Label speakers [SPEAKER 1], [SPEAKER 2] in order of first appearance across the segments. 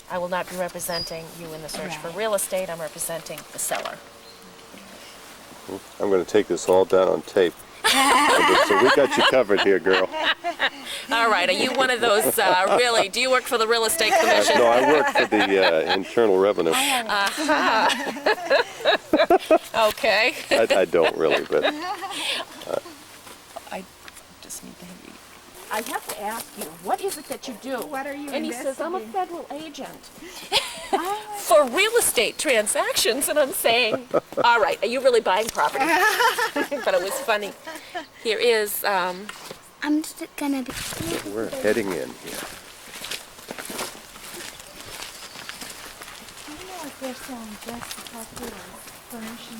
[SPEAKER 1] I will not be representing you in the search for real estate. I'm representing the seller.
[SPEAKER 2] I'm going to take this all down on tape. So we got you covered here, girl.
[SPEAKER 1] All right, are you one of those, really, do you work for the Real Estate Commission?
[SPEAKER 2] No, I work for the Internal Revenue.
[SPEAKER 1] Okay.
[SPEAKER 2] I don't really, but
[SPEAKER 1] I just need to have you. I have to ask you, what is it that you do?
[SPEAKER 3] What are you
[SPEAKER 1] And he says, I'm a
[SPEAKER 3] investigating?
[SPEAKER 1] federal agent for real estate transactions. And I'm saying, all right, are you really buying property? But it was funny. Here is,
[SPEAKER 4] I'm just gonna be.
[SPEAKER 2] we're heading in here.
[SPEAKER 3] I don't know if they're selling just the property or furnishing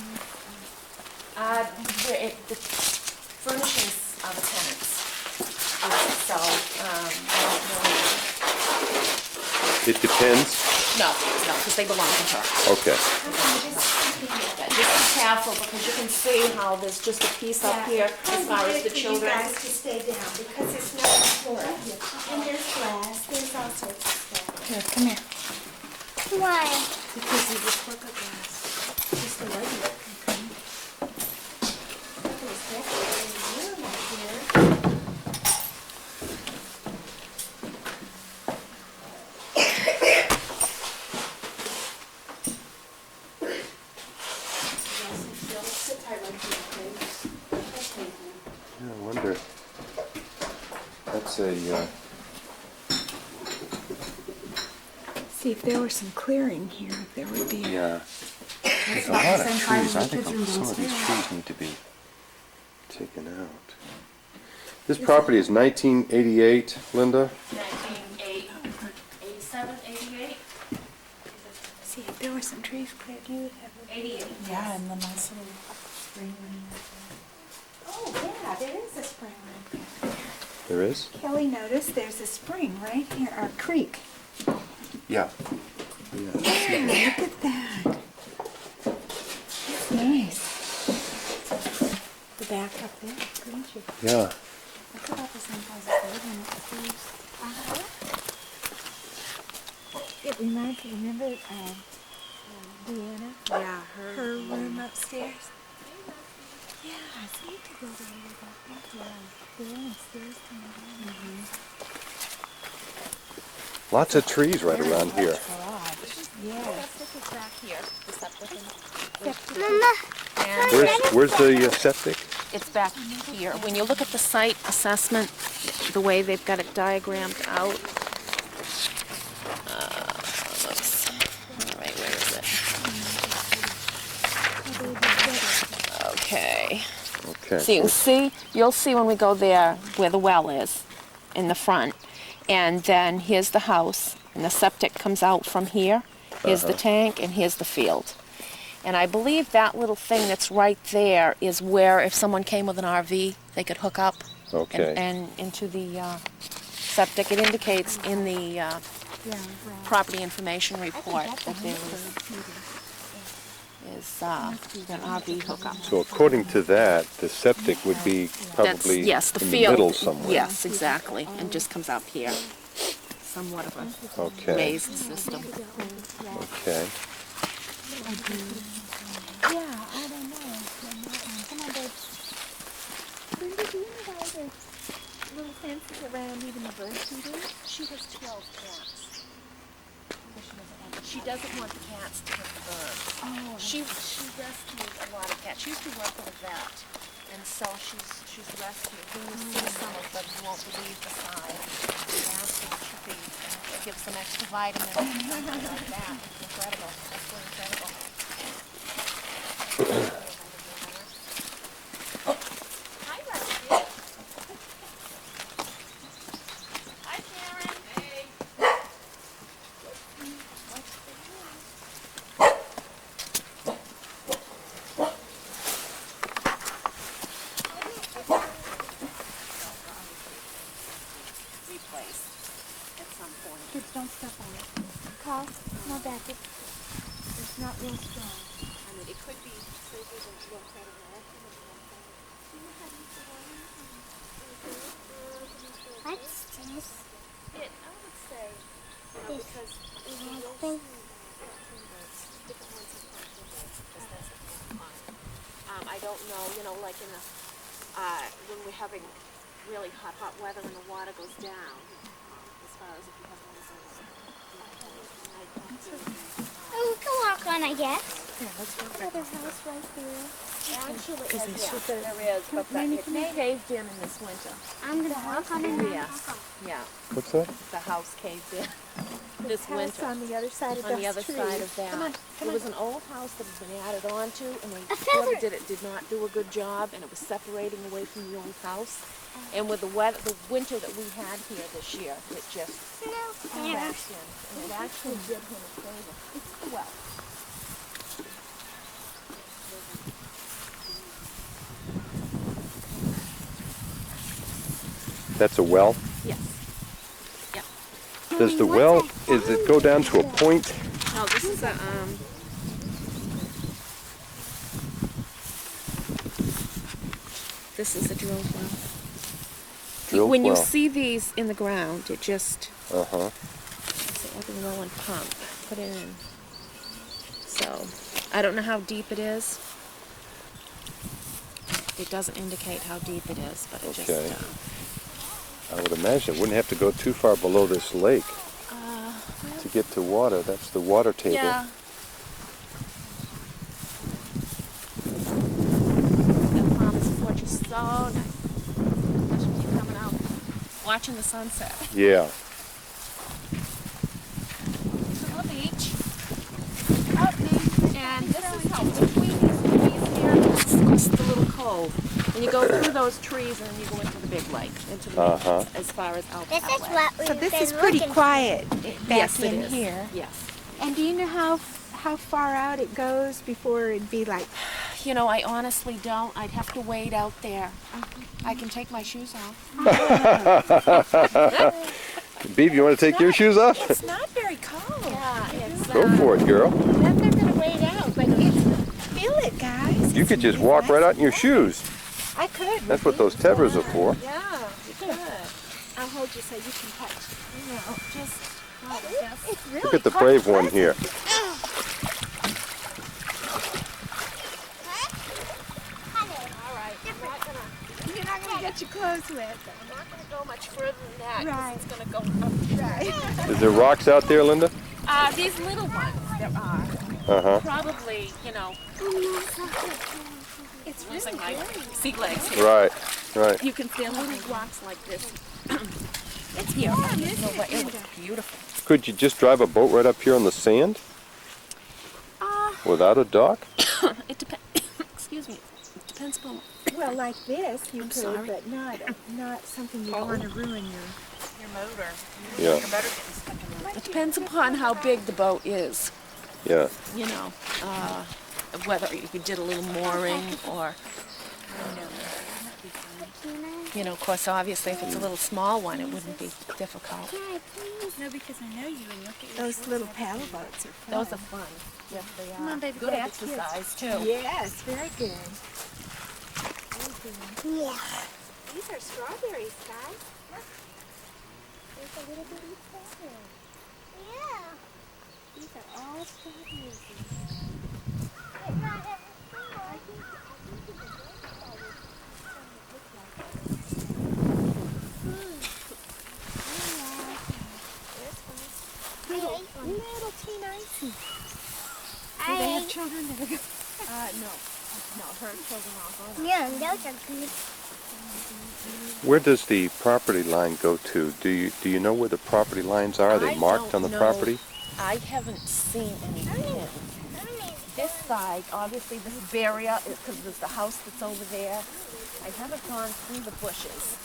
[SPEAKER 3] it.
[SPEAKER 1] the furnishings are the tenants. So, I don't know.
[SPEAKER 2] It depends.
[SPEAKER 1] No, because they belong to her.
[SPEAKER 2] Okay.
[SPEAKER 1] Just be careful, because you can see how there's just a piece up here as far as the children.
[SPEAKER 3] You guys to stay down because it's not a floor up here. And there's glass, there's all sorts of stuff.
[SPEAKER 1] Here, come here.
[SPEAKER 4] Why?
[SPEAKER 3] Because you just look at glass. Just the regular. There's definitely a room up here.
[SPEAKER 2] Yeah, I wonder. That's a.
[SPEAKER 3] See, if there were some clearing here, there would be.
[SPEAKER 2] Yeah. There's a lot of trees. I think some of these trees need to be taken out. This property is 1988, Linda.
[SPEAKER 1] 1987, 88?
[SPEAKER 3] See, if there were some trees cleared, you would have.
[SPEAKER 1] 88.
[SPEAKER 3] Yeah, and the nice little spring one. Oh, yeah, there is a spring right there.
[SPEAKER 2] There is?
[SPEAKER 3] Kelly noticed there's a spring right here, or creek.
[SPEAKER 2] Yeah.
[SPEAKER 3] Yeah, look at that. That's nice. The back up there, couldn't you?
[SPEAKER 2] Yeah.
[SPEAKER 3] That's about the same size as the living upstairs. It reminds me, remember Deanna? Yeah, her room upstairs. Yeah, so you could go there and go back there and stairs coming down.
[SPEAKER 2] Lots of trees right around here.
[SPEAKER 3] Yeah.
[SPEAKER 1] Septic is back here. The septic.
[SPEAKER 4] Mama.
[SPEAKER 1] And
[SPEAKER 2] Where's the septic?
[SPEAKER 1] it's back here. When you look at the site assessment, the way they've got it diagrammed out. Oops. All right, where is it? Okay.
[SPEAKER 2] Okay.
[SPEAKER 1] So you can see, you'll see when we go there where the well is in the front. And then here's the house, and the septic comes out from here. Here's the tank, and here's the field. And I believe that little thing that's right there is where if someone came with an RV, they could hook up
[SPEAKER 2] Okay.
[SPEAKER 1] and into the septic. It indicates in the property information report that there is an RV hookup.
[SPEAKER 2] So according to that, the septic would be probably
[SPEAKER 1] Yes, the
[SPEAKER 2] in
[SPEAKER 1] field.
[SPEAKER 2] the middle somewhere.
[SPEAKER 1] Yes, exactly, and just comes up here. Somewhat of a
[SPEAKER 2] Okay.
[SPEAKER 1] raised system.
[SPEAKER 2] Okay.
[SPEAKER 3] Yeah, I don't know. Some of those. Linda, do you know why there's little fences around even the bird feeders?
[SPEAKER 1] She has 12 cats. She doesn't want the cats to hit the birds.
[SPEAKER 3] Oh,
[SPEAKER 1] She rescued a lot of cats. She used to work with a vet, and so she's rescued. When you see some of them, you won't believe the size. We asked her to feed, and it gives them extra vitamins and something like that. It's incredible. Absolutely incredible. Hi, Rusty. Hi, Karen. Hey. Replaced at some point.
[SPEAKER 3] kids don't step on it. Cause, no back. It's not real strong.
[SPEAKER 1] I mean, it could be safer than to look at it.
[SPEAKER 4] What's this?
[SPEAKER 1] I would say
[SPEAKER 4] Thing.
[SPEAKER 1] I don't know, like in the, when we're having really hot weather and the water goes down, as far as if you have one of those.
[SPEAKER 4] Oh, we can walk on, I guess.
[SPEAKER 3] Another house right there.
[SPEAKER 1] Actually, there is, but it caved in this winter.
[SPEAKER 4] I'm gonna walk on it.
[SPEAKER 1] Yeah, yeah,
[SPEAKER 2] What's that?
[SPEAKER 1] the house caved in this
[SPEAKER 3] House
[SPEAKER 1] winter.
[SPEAKER 3] on the other side of
[SPEAKER 1] On
[SPEAKER 3] those
[SPEAKER 1] the other
[SPEAKER 3] trees.
[SPEAKER 1] side of that. It was an old house that had been added onto, and
[SPEAKER 4] A
[SPEAKER 1] whoever
[SPEAKER 4] feather.
[SPEAKER 1] did it did not do a good job, and it was separating away from the old house. And with the weather, the winter that we had here this year, it just crashed in, and it actually did him a favor. Well,
[SPEAKER 2] That's a well?
[SPEAKER 1] yes. Yeah.
[SPEAKER 2] Does the well, is it go down to a point?
[SPEAKER 1] No, this is a This is a drill well.
[SPEAKER 2] Drill
[SPEAKER 1] When you
[SPEAKER 2] well.
[SPEAKER 1] see these in the ground, it just
[SPEAKER 2] Uh-huh.
[SPEAKER 1] it's like a rolling pump. Put it in. So I don't know how deep it is. It doesn't indicate how deep it is, but it
[SPEAKER 2] Okay.
[SPEAKER 1] just.
[SPEAKER 2] I would imagine it wouldn't have to go too far below this lake
[SPEAKER 1] Uh,
[SPEAKER 2] to get to water. That's the water table.
[SPEAKER 1] yeah. That farmer's porch is so nice. Especially when you're coming out, watching the sunset.
[SPEAKER 2] Yeah.
[SPEAKER 1] To the beach. And this is how between these trees here, this is the little cove. And you go through those trees and then you go into the big lake, into the
[SPEAKER 2] Uh-huh.
[SPEAKER 1] as far as out.
[SPEAKER 4] This is what we've
[SPEAKER 3] So this
[SPEAKER 4] been
[SPEAKER 3] is pretty
[SPEAKER 4] looking
[SPEAKER 3] quiet back
[SPEAKER 1] Yes, it
[SPEAKER 3] in
[SPEAKER 1] is.
[SPEAKER 3] here.
[SPEAKER 1] Yes.
[SPEAKER 3] And do you know how far out it goes before it'd be like?
[SPEAKER 1] I honestly don't. I'd have to wade out there. I can take my shoes off.
[SPEAKER 2] Beeb, you want to take your shoes off?
[SPEAKER 3] It's not very cold.
[SPEAKER 1] Yeah, it's
[SPEAKER 2] Go for it, girl.
[SPEAKER 3] Then they're gonna wait out, but feel it, guys.
[SPEAKER 2] You could just walk right out in your shoes.
[SPEAKER 3] I could.
[SPEAKER 2] That's what those tethers are for.
[SPEAKER 1] Yeah, you could.
[SPEAKER 3] I'll hold you so you can touch.
[SPEAKER 1] Just
[SPEAKER 3] It's really
[SPEAKER 2] Look at the
[SPEAKER 3] quite
[SPEAKER 2] brave one
[SPEAKER 3] pleasant.
[SPEAKER 2] here.
[SPEAKER 1] all right.
[SPEAKER 3] You're not gonna get your clothes wet.
[SPEAKER 1] I'm not going to go much further than that. 'Cause
[SPEAKER 3] Right.
[SPEAKER 1] It's going to go up.
[SPEAKER 3] Right.
[SPEAKER 2] Is there rocks out there, Linda?
[SPEAKER 1] These little ones there are
[SPEAKER 2] Uh-huh.
[SPEAKER 1] probably,
[SPEAKER 3] It's
[SPEAKER 1] losing
[SPEAKER 3] really
[SPEAKER 1] my
[SPEAKER 3] good.
[SPEAKER 1] sea legs here.
[SPEAKER 2] Right, right.
[SPEAKER 1] You can see little rocks like this. It's here. It was beautiful.
[SPEAKER 2] Could you just drive a boat right up here on the sand without a dock?
[SPEAKER 1] It depends. Excuse me. It depends upon.
[SPEAKER 3] Well, like this, you
[SPEAKER 1] I'm
[SPEAKER 3] could,
[SPEAKER 1] sorry.
[SPEAKER 3] but not something you
[SPEAKER 1] Oh.
[SPEAKER 3] want to ruin
[SPEAKER 1] Your motor.
[SPEAKER 2] Yeah,
[SPEAKER 1] It depends upon how big the boat is.
[SPEAKER 2] yeah.
[SPEAKER 1] Whether you did a little mooring or, of course, obviously, if it's a little small one, it wouldn't be difficult.
[SPEAKER 3] No, because I know you and those little paddle boats are fun.
[SPEAKER 1] Those are fun. Yes, they are.
[SPEAKER 3] Come on, baby,
[SPEAKER 1] Good
[SPEAKER 3] grab the kids.
[SPEAKER 1] exercise, too.
[SPEAKER 3] Yes, very good.
[SPEAKER 4] Yeah.
[SPEAKER 3] These are strawberries, guys. There's a little bitty strawberry.
[SPEAKER 4] Yeah.
[SPEAKER 3] These are all strawberries. Little teen icy. Do they have children that are good?
[SPEAKER 1] No, her children are gone.
[SPEAKER 4] Yeah, those are good.
[SPEAKER 2] Where does the property line go to? Do you know where the property lines are? Are they
[SPEAKER 1] I
[SPEAKER 2] marked on
[SPEAKER 1] don't
[SPEAKER 2] the
[SPEAKER 1] know.
[SPEAKER 2] property?
[SPEAKER 1] I haven't seen any pins. This side, obviously, this barrier, because there's the house that's over there. I haven't gone through the bushes.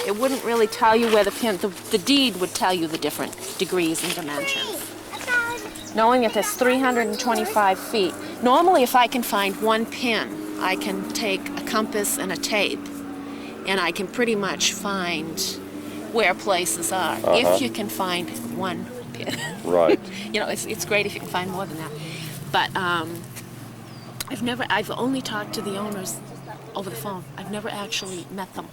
[SPEAKER 1] It wouldn't really tell you where the pin, the deed would tell you the different degrees and dimensions. Knowing that there's 325 feet. Normally, if I can find one pin, I can take a compass and a tape, and I can pretty much find where places are. If you can find one pin.
[SPEAKER 2] Right.
[SPEAKER 1] It's great if you can find more than that. But I've only talked to the owners over the phone. I've never actually met them.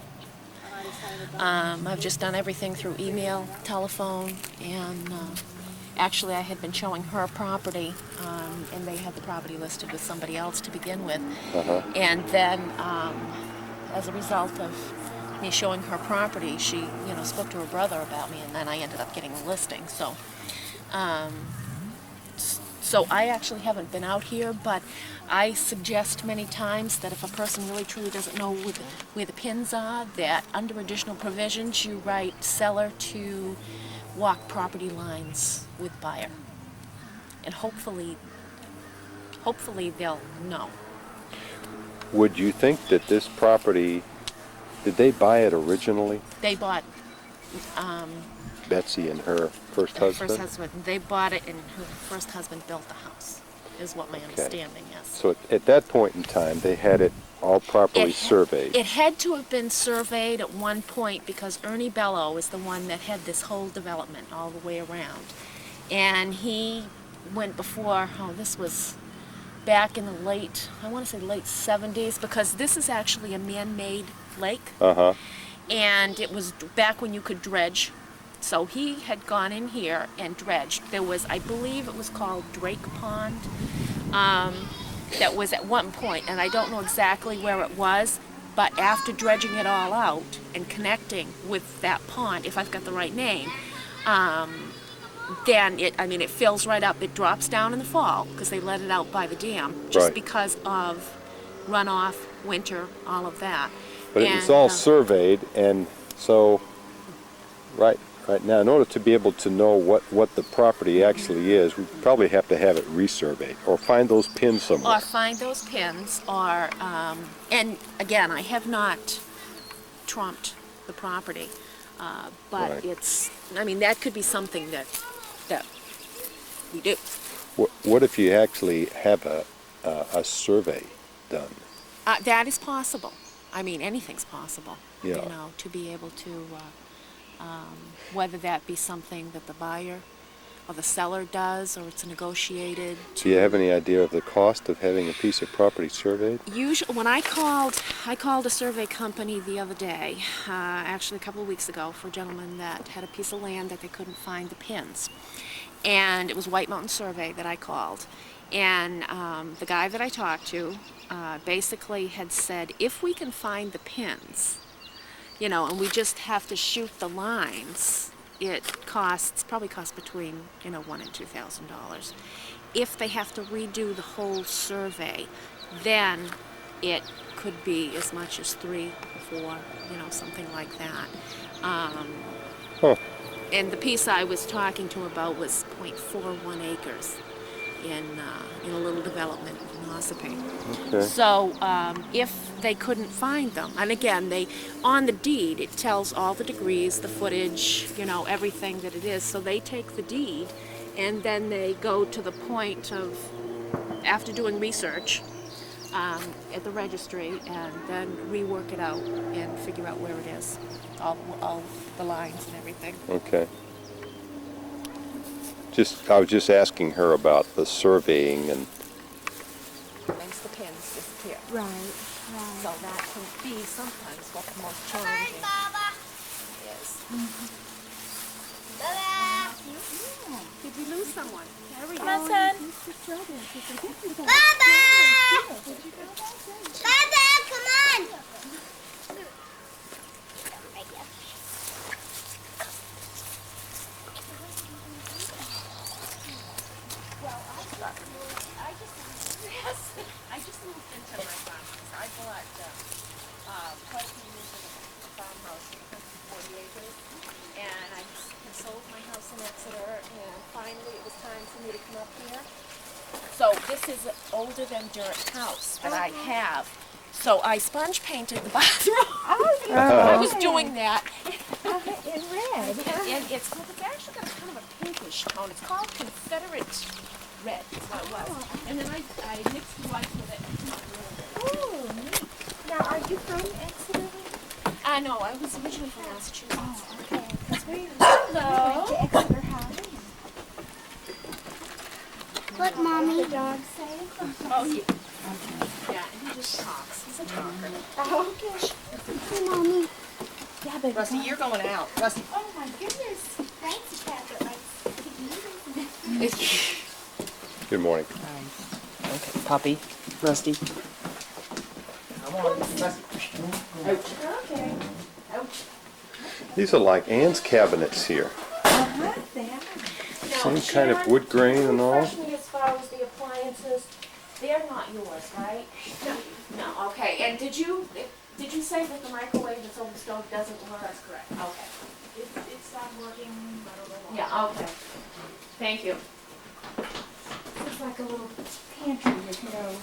[SPEAKER 1] I've just done everything through email, telephone, and actually I had been showing her property, and they had the property listed with somebody else to begin with. And then, as a result of me showing her property, she, spoke to her brother about me, and then I ended up getting the listing. So I actually haven't been out here, but I suggest many times that if a person really truly doesn't know where the pins are, that under additional provisions you write seller to walk property lines with buyer. And hopefully they'll know.
[SPEAKER 2] Would you think that this property, did they buy it originally?
[SPEAKER 1] They bought
[SPEAKER 2] Betsy and her first
[SPEAKER 1] her
[SPEAKER 2] husband?
[SPEAKER 1] first husband. They bought it and her first husband built the house, is what my understanding is.
[SPEAKER 2] So at that point in time, they had it all properly surveyed.
[SPEAKER 1] It had to have been surveyed at one point because Ernie Bello is the one that had this whole development all the way around. And he went before, this was back in the late 70s, because this is actually a man-made lake. And it was back when you could dredge. So he had gone in here and dredged. There was, I believe it was called Drake Pond, that was at one point, and I don't know exactly where it was, but after dredging it all out and connecting with that pond, if I've got the right name, then it fills right up. It drops down in the fall because they let it out by the dam, just
[SPEAKER 2] Right.
[SPEAKER 1] because of runoff, winter, all of that.
[SPEAKER 2] But it was all surveyed, and so right now, in order to be able to know what the property actually is, we probably have to have it resurveyed or find those pins somewhere.
[SPEAKER 1] Or find those pins, or, and again, I have not trumped the property, but
[SPEAKER 2] Right.
[SPEAKER 1] that could be something that we do.
[SPEAKER 2] What if you actually have a survey done?
[SPEAKER 1] That is possible. Anything's possible,
[SPEAKER 2] Yeah.
[SPEAKER 1] to be able to, whether that be something that the buyer or the seller does, or it's negotiated.
[SPEAKER 2] Do you have any idea of the cost of having a piece of property surveyed?
[SPEAKER 1] Usually, when I called a survey company the other day, actually a couple of weeks ago, for a gentleman that had a piece of land that they couldn't find the pins. And it was White Mountain Survey that I called. And the guy that I talked to basically had said, if we can find the pins, and we just have to shoot the lines, it probably costs between, $1,000 and $2,000. If they have to redo the whole survey, then it could be as much as 3 or 4, something like that. And the piece I was talking to about was 0.41 acres in a little development in Ossipee.
[SPEAKER 2] Okay.
[SPEAKER 1] So if they couldn't find them, and again, on the deed it tells all the degrees, the footage, everything that it is. So they take the deed, and then they go to the point of, after doing research at the registry, and then rework it out and figure out where it is, all the lines and everything.
[SPEAKER 2] Okay. I was just asking her about the surveying and.
[SPEAKER 1] Makes the pins disappear.
[SPEAKER 3] Right.
[SPEAKER 1] So that can be sometimes what the most challenging is. Did we lose someone? There we go.
[SPEAKER 4] Come on, son. Baba! Baba, come on!
[SPEAKER 1] I just moved into my farmhouse. I bought quite a few years ago a farmhouse in 40 acres, and I had sold my house in Exeter, and finally it was time for me to come up here. So this is an older than dirt house that I have. So I sponge painted the bathroom. I was doing that.
[SPEAKER 3] In red.
[SPEAKER 1] And it's actually got kind of a pinkish tone. It's called Confederate red, is what it was. And then I mixed the white with it.
[SPEAKER 3] Oh, neat. Now, are you from Exeter?
[SPEAKER 1] No, I was originally from Massachusetts.
[SPEAKER 3] Okay. Because we went to Exeter High.
[SPEAKER 4] Look, Mommy.
[SPEAKER 3] The dog safe.
[SPEAKER 1] Oh, yeah. just talks. He's a talker.
[SPEAKER 3] Oh, okay.
[SPEAKER 4] Hey, Mommy.
[SPEAKER 3] Yeah, baby.
[SPEAKER 1] Rusty, you're going out. Rusty.
[SPEAKER 3] Oh my goodness. Thanks, Tablet.
[SPEAKER 2] Good morning.
[SPEAKER 5] Okay, puppy, Rusty.
[SPEAKER 1] Come on, Rusty.
[SPEAKER 3] Okay.
[SPEAKER 2] These are like Ann's cabinets here.
[SPEAKER 3] Uh-huh, they are.
[SPEAKER 2] Same kind of wood grain and all.
[SPEAKER 1] Refresh me as far as the appliances. They're not yours, right? No. No, okay. And did you say that the microwave that's over the stove doesn't work? That's correct. Okay.
[SPEAKER 3] It stopped working, blah, blah, blah.
[SPEAKER 1] Yeah, okay. Thank you.
[SPEAKER 3] It's like a little pantry with no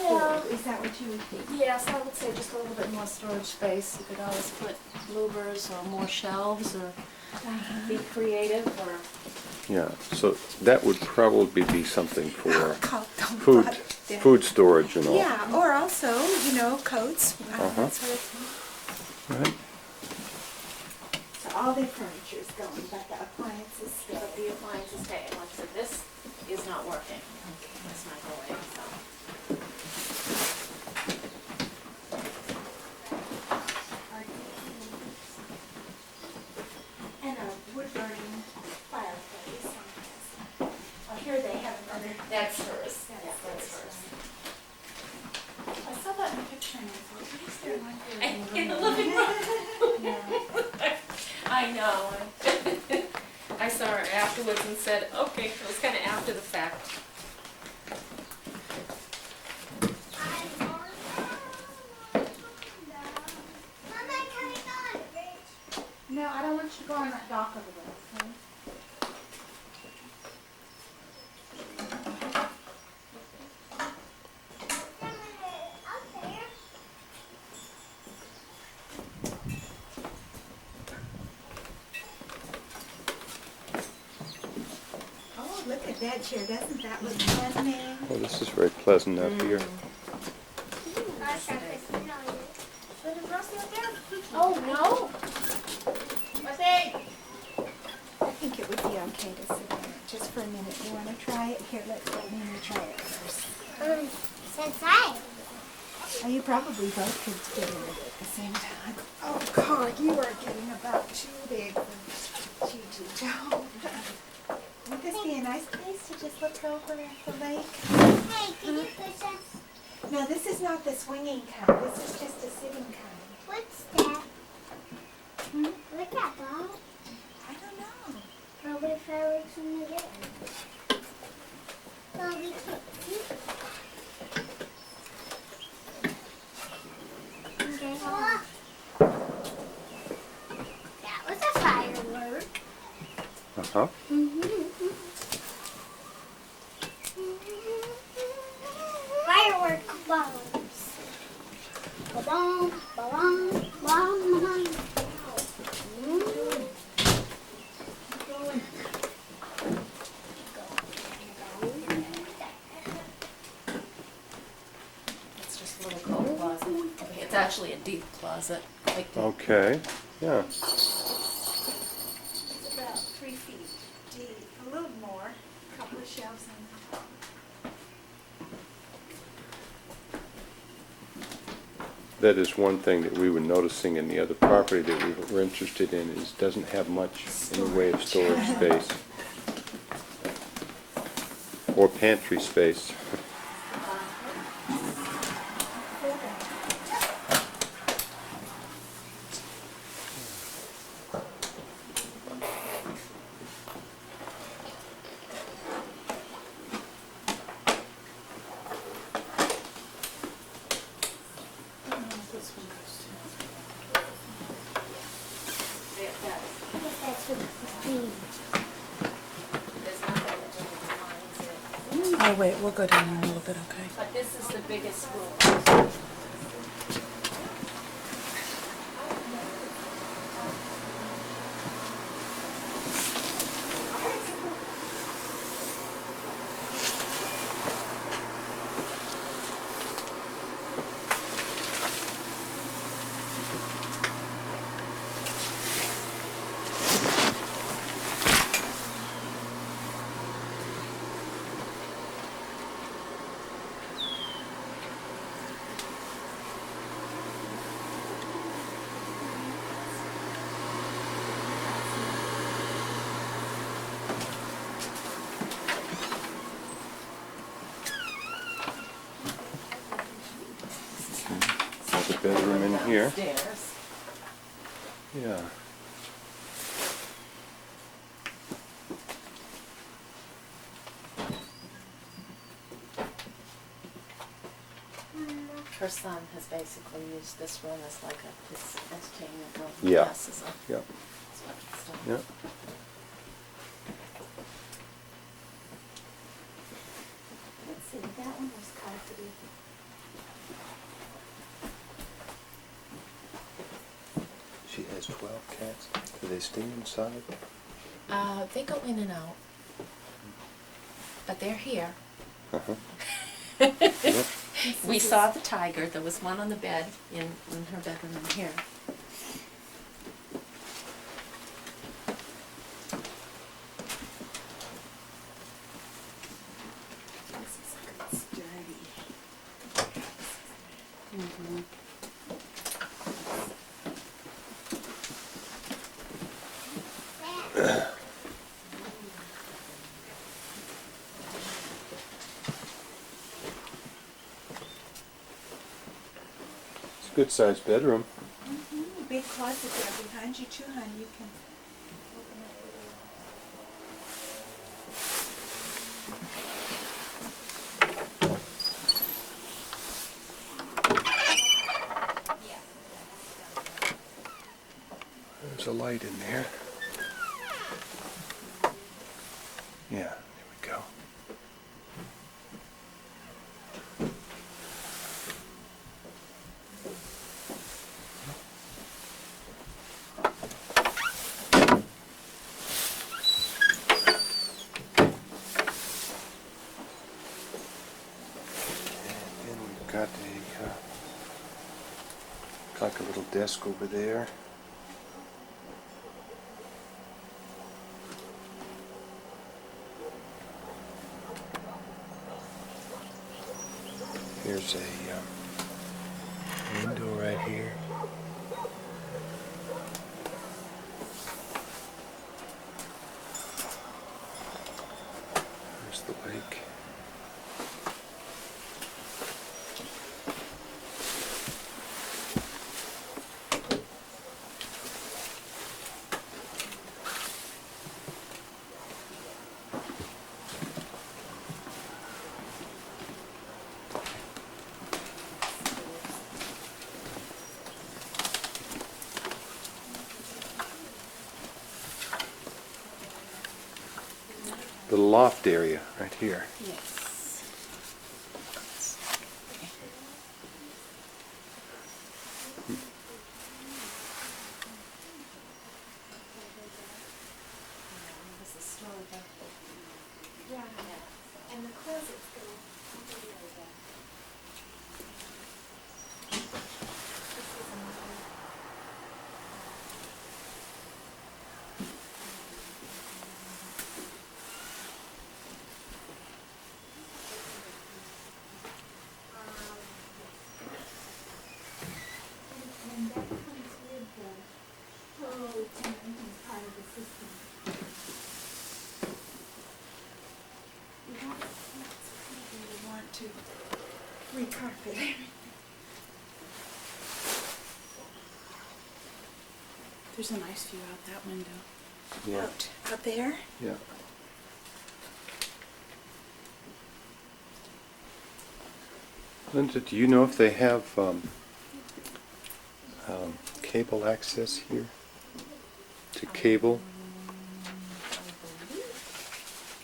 [SPEAKER 1] Yeah.
[SPEAKER 3] Is that what you would think?
[SPEAKER 1] Yes, I would say just a little bit more storage space. You could always put louvers or more shelves or be creative or...
[SPEAKER 2] Yeah, so that would probably be something for
[SPEAKER 3] Food.
[SPEAKER 2] food storage and all.
[SPEAKER 3] Yeah, or also, you know, coats,
[SPEAKER 2] Uh-huh.
[SPEAKER 3] that sort of thing.
[SPEAKER 2] Right.
[SPEAKER 3] So all their furniture is going, but the appliances stay.
[SPEAKER 1] But the appliances stay. And like I said, this is not working. This microwave, so...
[SPEAKER 3] And a wood-burning fireplace. Oh, here they have another.
[SPEAKER 1] That's hers.
[SPEAKER 3] That's
[SPEAKER 1] Yeah, that's hers.
[SPEAKER 3] I saw that in the picture and I thought, what is there like
[SPEAKER 1] In the living room.
[SPEAKER 3] Yeah.
[SPEAKER 1] I know. I saw her afterwards and said, okay, it was kind of after the fact.
[SPEAKER 3] No, I don't want you to go on that dock over there, okay? Oh, look at that chair. Doesn't that look pleasant?
[SPEAKER 2] Well, this is very pleasant up here.
[SPEAKER 1] Oh, no?
[SPEAKER 3] I think it would be okay to sit there just for a minute. You want to try it? Here, let me try it first. Oh, you probably both could get in it at the same time. Oh, God, you are getting about too big for Gigi Joe. Would this be a nice place to just look over at the lake?
[SPEAKER 4] Hey, can you push us?
[SPEAKER 3] No, this is not the swinging kind. This is just a sitting kind.
[SPEAKER 4] What's that? What's that, Bob?
[SPEAKER 3] I don't know.
[SPEAKER 4] Probably fireworks in the air. Well, we can't see. Okay. That was a firework.
[SPEAKER 2] Uh-huh.
[SPEAKER 4] Firework bombs. Ba-bom, ba-bom, bom,
[SPEAKER 1] It's just a little coat closet. Okay, it's actually a deep closet. Like the-
[SPEAKER 2] Okay, yeah.
[SPEAKER 3] It's about 3 feet deep, a little more. A couple of shelves in there.
[SPEAKER 2] That is one thing that we were noticing in the other property that we were interested in, is doesn't have much in the way of storage space. Or pantry space.
[SPEAKER 4] That's what it's being.
[SPEAKER 1] There's nothing that really defines it.
[SPEAKER 5] Oh, wait, we'll go down there a little bit, okay?
[SPEAKER 1] But this is the biggest room.
[SPEAKER 2] bedroom in here.
[SPEAKER 5] Stairs.
[SPEAKER 2] Yeah.
[SPEAKER 1] Her son has basically used this room as like his entertainment room.
[SPEAKER 2] Yeah.
[SPEAKER 1] Yes, as a,
[SPEAKER 2] Yeah.
[SPEAKER 1] as what it's done.
[SPEAKER 2] Yeah.
[SPEAKER 3] Let's see, that one was carpeted.
[SPEAKER 2] She has 12 cats. Do they stay inside?
[SPEAKER 1] They go in and out, but they're here.
[SPEAKER 2] Uh-huh. Yep.
[SPEAKER 1] We saw the tiger. There was one on the bed in her bedroom in here.
[SPEAKER 3] This is good, sturdy.
[SPEAKER 2] It's a good sized bedroom.
[SPEAKER 3] Big closet there behind you too, hon. You can open it.
[SPEAKER 2] There's a light in there. Yeah, there we go. And then we've got like a little desk over there. Here's a window right here. There's the lake. The loft area right here.
[SPEAKER 1] Yes. This is storage.
[SPEAKER 3] Yeah, and the closet's go over there. This is another. And that comes with the whole tenant as part of the system. You don't want to recarpet everything.
[SPEAKER 5] There's a nice view out that window.
[SPEAKER 2] Yeah.
[SPEAKER 3] Out there?
[SPEAKER 2] Yeah. Linda, do you know if they have cable access here? To cable?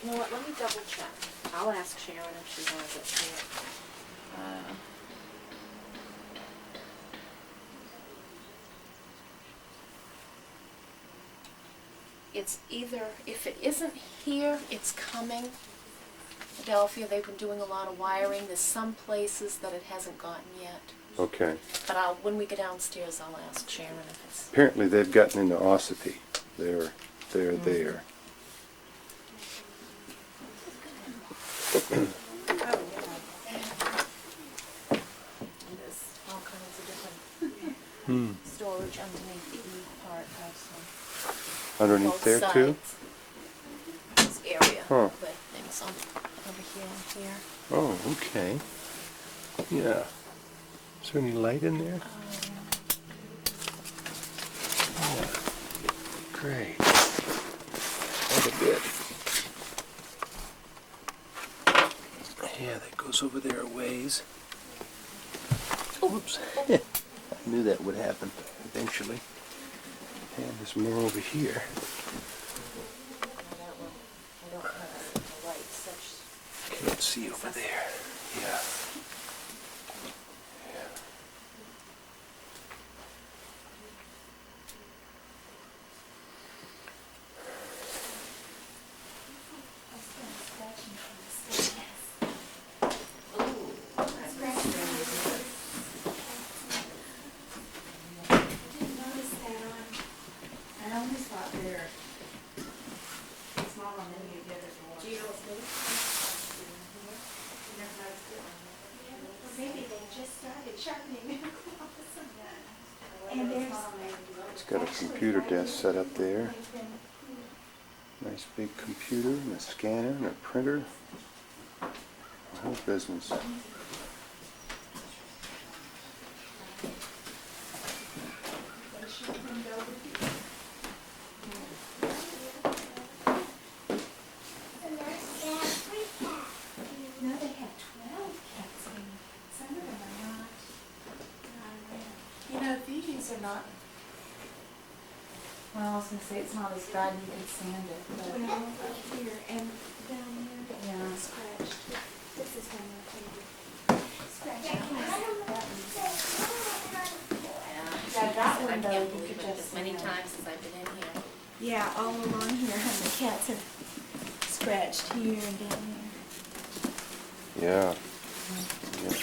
[SPEAKER 1] You know what, let me double check. I'll ask Sharon if she wants it here. It's either, if it isn't here, it's coming. Adelphia, they've been doing a lot of wiring. There's some places that it hasn't gotten yet.
[SPEAKER 2] Okay.
[SPEAKER 1] But when we get downstairs, I'll ask Sharon if it's...
[SPEAKER 2] Apparently they've gotten into Ossipee. They're there.
[SPEAKER 1] There's all kinds of different storage underneath the E part also.
[SPEAKER 2] Underneath
[SPEAKER 1] Both
[SPEAKER 2] there too?
[SPEAKER 1] sides. This area
[SPEAKER 2] Huh.
[SPEAKER 1] with things on over here and here.
[SPEAKER 2] Oh, okay. Yeah. Is there any light in there? Yeah. Great. Quite a bit. Yeah, that goes over there a ways. Oops. I knew that would happen eventually. And there's more over here. Can't see over there. Yeah.
[SPEAKER 5] I always thought they're, it's not on any of the other doors. Do you know what's
[SPEAKER 3] Maybe they just started sharpening. And there's
[SPEAKER 2] It's got a computer desk set up there. Nice big computer and a scanner and a printer. The whole business.
[SPEAKER 4] And they have 3 cats.
[SPEAKER 3] no, they have 12 cats, and some of them are not around.
[SPEAKER 5] You know, these are not, well, I was gonna say it's not as bad and you can stand it, but.
[SPEAKER 3] Well, up here and down there,
[SPEAKER 5] Yeah.
[SPEAKER 3] scratched. This is one of my favorite. Scratched.
[SPEAKER 5] Yeah, that
[SPEAKER 1] I
[SPEAKER 5] one though,
[SPEAKER 1] can't
[SPEAKER 5] you
[SPEAKER 1] believe
[SPEAKER 5] could
[SPEAKER 1] it,
[SPEAKER 5] just.
[SPEAKER 1] as many
[SPEAKER 5] stand.
[SPEAKER 1] times as I've been in here.
[SPEAKER 3] Yeah, all along here, and the cats are scratched here and down there.
[SPEAKER 2] Yeah. Yeah.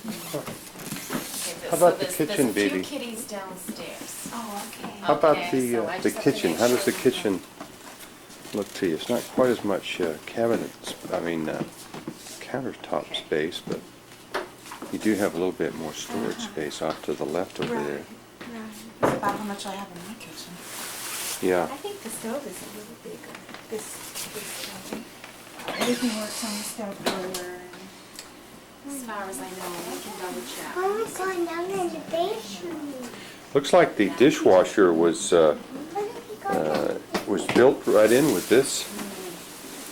[SPEAKER 1] Okay,
[SPEAKER 2] How about
[SPEAKER 1] so
[SPEAKER 2] the
[SPEAKER 1] there's
[SPEAKER 2] kitchen,
[SPEAKER 1] a
[SPEAKER 2] baby?
[SPEAKER 1] few kitties downstairs.
[SPEAKER 3] Oh, okay.
[SPEAKER 2] How about
[SPEAKER 1] Okay, so I
[SPEAKER 2] the
[SPEAKER 1] just have to
[SPEAKER 2] kitchen?
[SPEAKER 1] make
[SPEAKER 2] How does the
[SPEAKER 1] sure.
[SPEAKER 2] kitchen look to you? It's not quite as much countertop space, but you do have a little bit more storage space off to the left over
[SPEAKER 3] Right,
[SPEAKER 2] there.
[SPEAKER 3] right.
[SPEAKER 5] That's about how much I have in my kitchen.
[SPEAKER 2] Yeah.
[SPEAKER 3] I think the stove is a little bigger. This stove. Everything works on the stove burner.
[SPEAKER 1] As far as I know, we can double check.
[SPEAKER 4] Oh, it's going down in the basement.
[SPEAKER 2] Looks like the dishwasher was
[SPEAKER 4] What if we go down?
[SPEAKER 2] was built right in with this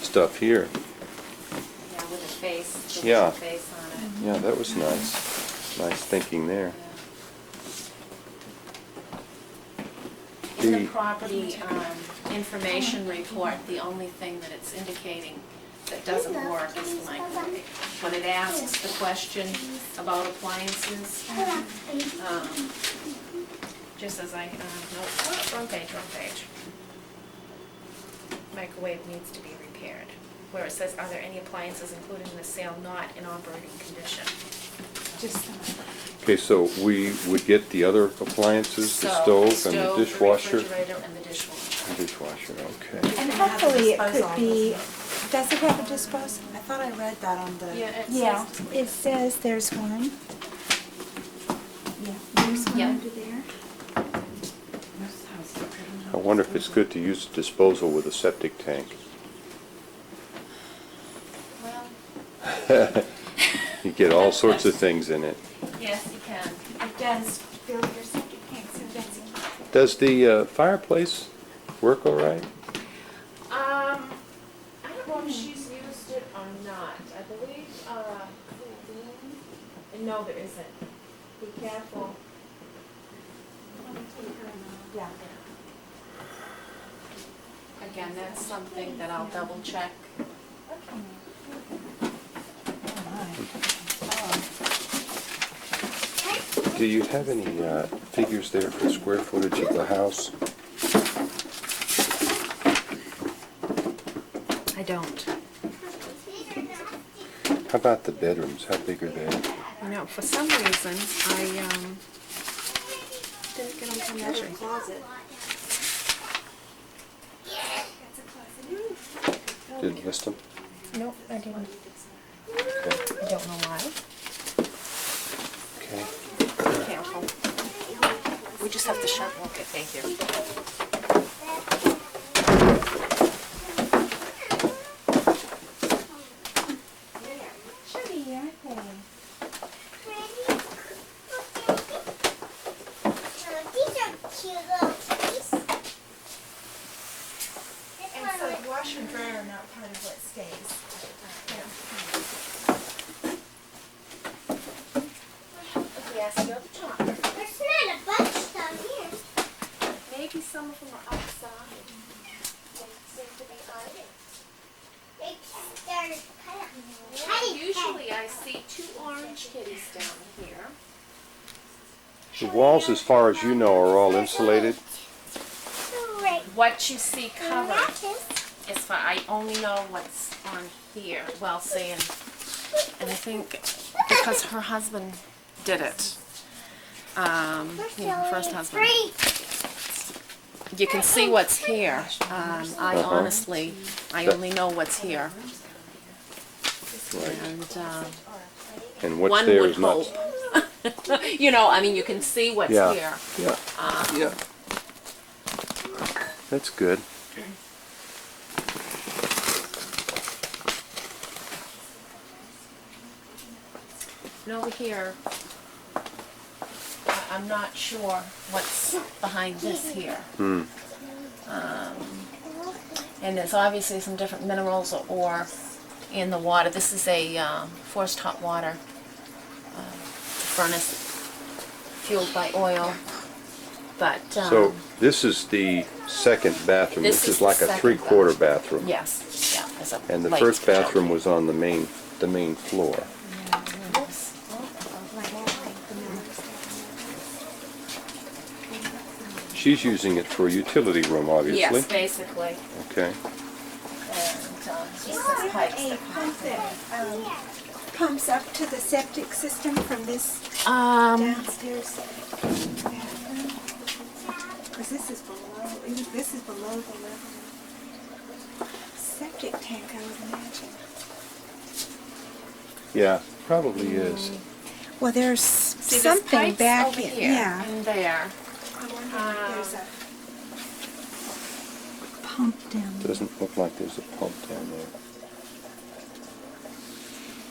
[SPEAKER 2] stuff here.
[SPEAKER 1] Yeah, with a face, the
[SPEAKER 2] Yeah.
[SPEAKER 1] little face on it.
[SPEAKER 2] Yeah, that was nice. Nice thinking there.
[SPEAKER 1] In the
[SPEAKER 2] The-
[SPEAKER 1] property information report, the only thing that it's indicating that doesn't work is the microwave. When it asks the question about appliances, just as no, wrong page. Microwave needs to be repaired. Where it says, are there any appliances included in the sale not in operating condition?
[SPEAKER 3] Just
[SPEAKER 2] Okay, so we would get the other appliances, the
[SPEAKER 1] So,
[SPEAKER 2] stove and the dishwasher.
[SPEAKER 1] refrigerator, and the dishwasher.
[SPEAKER 2] Dishwasher, okay.
[SPEAKER 3] and
[SPEAKER 5] It has a
[SPEAKER 3] hopefully it
[SPEAKER 5] disposal,
[SPEAKER 3] could be.
[SPEAKER 5] doesn't
[SPEAKER 3] Does it have a disposal?
[SPEAKER 5] I thought I read that on the.
[SPEAKER 3] Yeah, it says there's one. Yeah, there's one
[SPEAKER 1] Yeah.
[SPEAKER 3] under there.
[SPEAKER 5] Most houses are pretty
[SPEAKER 2] I wonder if it's good to use the disposal with a septic tank.
[SPEAKER 1] Well,
[SPEAKER 2] You get all sorts of things in it.
[SPEAKER 1] yes, you can.
[SPEAKER 3] It does fill your septic tank, so that's it.
[SPEAKER 2] Does the fireplace work all right?
[SPEAKER 1] I don't know if she's used it or not. I believe, no, there isn't. Be careful.
[SPEAKER 3] Yeah.
[SPEAKER 1] Again, that's something that I'll double check.
[SPEAKER 2] Do you have any figures there for square footage of the house?
[SPEAKER 1] I don't.
[SPEAKER 2] How about the bedrooms? How big are they?
[SPEAKER 1] You know, for some reason, I didn't get them to measure.
[SPEAKER 3] Closet.
[SPEAKER 2] Didn't list them?
[SPEAKER 1] Nope, I didn't.
[SPEAKER 2] Okay.
[SPEAKER 1] I don't know why.
[SPEAKER 2] Okay.
[SPEAKER 1] Be careful. We just have to shut. Okay, thank you.
[SPEAKER 3] Pretty, aren't they?
[SPEAKER 4] Pretty. There's not a bunch down here.
[SPEAKER 1] Maybe some of them are outside. They seem to be hiding.
[SPEAKER 4] They're kind of hiding.
[SPEAKER 1] Usually I see 2 orange kitties down here.
[SPEAKER 2] The walls, as far as you know, are all insulated.
[SPEAKER 4] Right.
[SPEAKER 1] What you see covered
[SPEAKER 4] Matches.
[SPEAKER 1] is for, I only know what's on here. Well, see, and I think because her husband did it. Her first husband. You can see what's here. I honestly, I only know what's here. And
[SPEAKER 2] And what's
[SPEAKER 1] one
[SPEAKER 2] there
[SPEAKER 1] would
[SPEAKER 2] is not.
[SPEAKER 1] hope. You know, I mean, you can see what's
[SPEAKER 2] Yeah.
[SPEAKER 1] here.
[SPEAKER 2] Yeah. That's good.
[SPEAKER 1] And over here, I'm not sure what's behind this here. And there's obviously some different minerals or ore in the water. This is a forced hot water furnace fueled by oil. But
[SPEAKER 2] So this is the second bathroom.
[SPEAKER 1] This
[SPEAKER 2] This
[SPEAKER 1] is
[SPEAKER 2] is
[SPEAKER 1] the
[SPEAKER 2] like a
[SPEAKER 1] second
[SPEAKER 2] 3/4 bathroom.
[SPEAKER 1] yes, yeah, there's a
[SPEAKER 2] And the
[SPEAKER 1] light
[SPEAKER 2] first
[SPEAKER 1] showing.
[SPEAKER 2] bathroom was on the main floor.
[SPEAKER 1] Oops.
[SPEAKER 2] She's using it for a utility room, obviously.
[SPEAKER 1] Yes, basically.
[SPEAKER 2] Okay.
[SPEAKER 1] And this is pipes
[SPEAKER 3] A
[SPEAKER 1] that come
[SPEAKER 3] pump that pumps up to the septic system from this downstairs bathroom. Because this is below, this is below the level of septic tank, I would imagine.
[SPEAKER 2] Yeah, probably is.
[SPEAKER 3] Well, there's
[SPEAKER 1] See, there's
[SPEAKER 3] something
[SPEAKER 1] pipes
[SPEAKER 3] back
[SPEAKER 1] over
[SPEAKER 3] in,
[SPEAKER 1] here
[SPEAKER 3] yeah.
[SPEAKER 1] and there.
[SPEAKER 3] I wonder if there's a pump down there.
[SPEAKER 2] Doesn't look like there's a pump down there.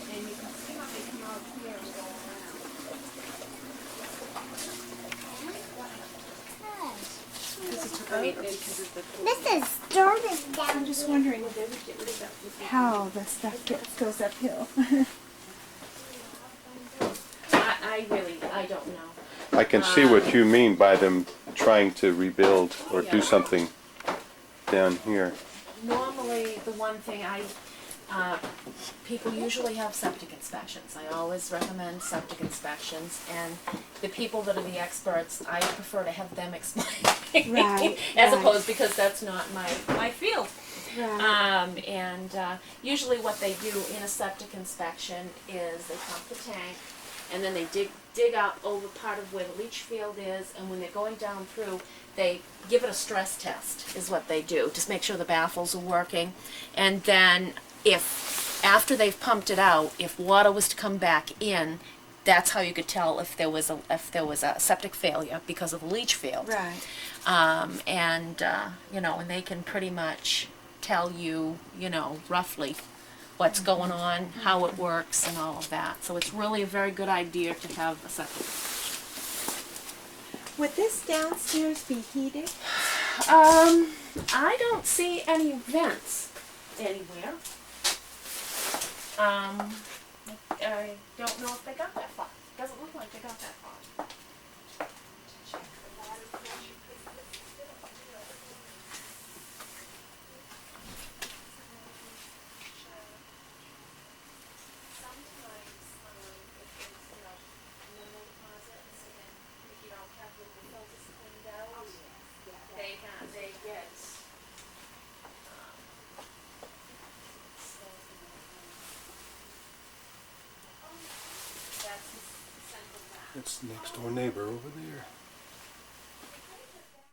[SPEAKER 1] And you can see how they come out here and go around. I mean, because of the
[SPEAKER 4] This is Jordan down
[SPEAKER 3] I'm just wondering how the stuff goes uphill.
[SPEAKER 1] I don't know.
[SPEAKER 2] I can see what you mean by them trying to rebuild or do
[SPEAKER 1] Yeah.
[SPEAKER 2] something down here.
[SPEAKER 1] Normally, the one thing people usually have septic inspections. I always recommend septic inspections, and the people that are the experts, I prefer to have them explain.
[SPEAKER 3] Right,
[SPEAKER 1] As
[SPEAKER 3] right.
[SPEAKER 1] opposed, because that's not my field.
[SPEAKER 3] Right.
[SPEAKER 1] Usually what they do in a septic inspection is they pump the tank, and then they dig out over part of where the leach field is, and when they're going down through, they give it a stress test, is what they do, just make sure the baffles are working. And then if, after they've pumped it out, if water was to come back in, that's how you could tell if there was a septic failure because of the leach field.
[SPEAKER 3] Right.
[SPEAKER 1] And they can pretty much tell you, roughly what's going on, how it works, and all of that. So it's really a very good idea to have a septic.
[SPEAKER 3] Would this downstairs be heated?
[SPEAKER 1] I don't see any vents anywhere. I don't know if they got that far. Doesn't look like they got that far.
[SPEAKER 2] That's the next door neighbor over there.